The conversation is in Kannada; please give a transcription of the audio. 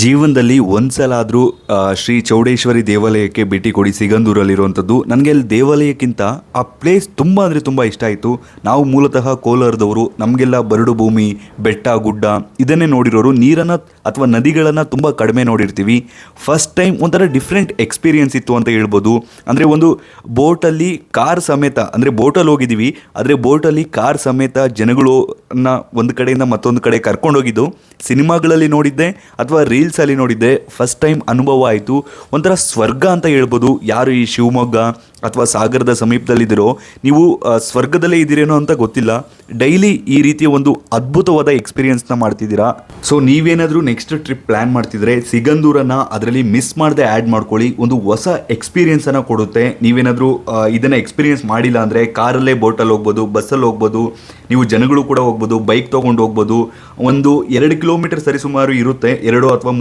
ಜೀವನದಲ್ಲಿ ಒಂದ್ಸಲ ಆದರೂ ಶ್ರೀ ಚೌಡೇಶ್ವರಿ ದೇವಾಲಯಕ್ಕೆ ಭೇಟಿ ಕೊಡಿ. ಸಿಗಂದೂರಲ್ಲಿರುವಂಥದ್ದು. ನನಗೆ ಅಲ್ಲಿ ದೇವಾಲಯಕ್ಕಿಂತ ಆ ಪ್ಲೇಸ್ ತುಂಬ ಅಂದರೆ ತುಂಬ ಇಷ್ಟ ಆಯಿತು. ನಾವು ಮೂಲತಃ ಕೋಲಾರದವರು, ನಮಗೆಲ್ಲ ಬರಡು ಭೂಮಿ, ಬೆಟ್ಟ ಗುಡ್ಡ ಇದನ್ನೇ ನೋಡಿರೋರು. ನೀರನ್ನು ಅಥವಾ ನದಿಗಳನ್ನು ತುಂಬ ಕಡಿಮೆ ನೋಡಿರ್ತೀವಿ. ಫಸ್ಟ್ ಟೈಮ್ ಒಂಥರ ಡಿಫ್ರೆಂಟ್ ಎಕ್ಸ್ಪೀರಿಯನ್ಸ್ ಇತ್ತು ಅಂತ ಹೇಳ್ಬೋದು. ಅಂದರೆ ಒಂದು ಬೋಟಲ್ಲಿ ಕಾರ್ ಸಮೇತ, ಅಂದರೆ ಬೋಟಲ್ಲಿ ಹೋಗಿದ್ದೀವಿ, ಆದರೆ ಬೋಟಲ್ಲಿ ಕಾರ್ ಸಮೇತ ಜನಗಳನ್ನ ಒಂದು ಕಡೆಯಿಂದ ಮತ್ತೊಂದು ಕಡೆ ಕರ್ಕೊಂಡೋಗಿದ್ದು ಸಿನಿಮಾಗಳಲ್ಲಿ ನೋಡಿದ್ದೆ ಅಥವಾ ರೀಲ್ಸಲ್ಲಿ ನೋಡಿದ್ದೆ. ಫಸ್ಟ್ ಟೈಮ್ ಅನುಭವ ಆಯಿತು. ಒಂಥರ ಸ್ವರ್ಗ ಅಂತ ಹೇಳ್ಬೋದು. ಯಾರು ಈ ಶಿವಮೊಗ್ಗ ಅಥವಾ ಸಾಗರದ ಸಮೀಪದಲ್ಲಿದ್ದೀರೋ ನೀವು ಸ್ವರ್ಗದಲ್ಲೇ ಇದ್ದೀರೇನೋ ಅಂತ ಗೊತ್ತಿಲ್ಲ. ಡೈಲಿ ಈ ರೀತಿಯ ಒಂದು ಅದ್ಭುತವಾದ ಎಕ್ಸ್ಪೀರಿಯನ್ಸ್ನ ಮಾಡ್ತಿದ್ದೀರಾ. ಸೊ ನೀವೇನಾದರೂ ನೆಕ್ಸ್ಟ್ ಟ್ರಿಪ್ ಪ್ಲ್ಯಾನ್ ಮಾಡ್ತಿದ್ರೆ ಸಿಗಂದೂರನ್ನು ಅದರಲ್ಲಿ ಮಿಸ್ ಮಾಡದೆ ಆ್ಯಡ್ ಮಾಡ್ಕೊಳ್ಳಿ. ಒಂದು ಹೊಸ ಎಕ್ಸ್ಪೀರಿಯನ್ಸನ್ನು ಕೊಡುತ್ತೆ. ನೀವೇನಾದರೂ ಇದನ್ನು ಎಕ್ಸ್ಪೀರಿಯನ್ಸ್ ಮಾಡಿಲ್ಲ ಅಂದರೆ ಕಾರಲ್ಲೇ ಬೋಟಲ್ಲಿ ಹೋಗ್ಬೋದು, ಬಸ್ಸಲ್ಲಿ ಹೋಗ್ಬೋದು, ನೀವು ಜನಗಳು ಕೂಡ ಹೋಗ್ಬೋದು, ಬೈಕ್ ತೊಗೊಂಡು ಹೋಗ್ಬೋದು. ಒಂದು 2 ಕಿಲೋಮೀಟರ್ ಸರಿಸುಮಾರು ಇರುತ್ತೆ, 2 ಅಥವಾ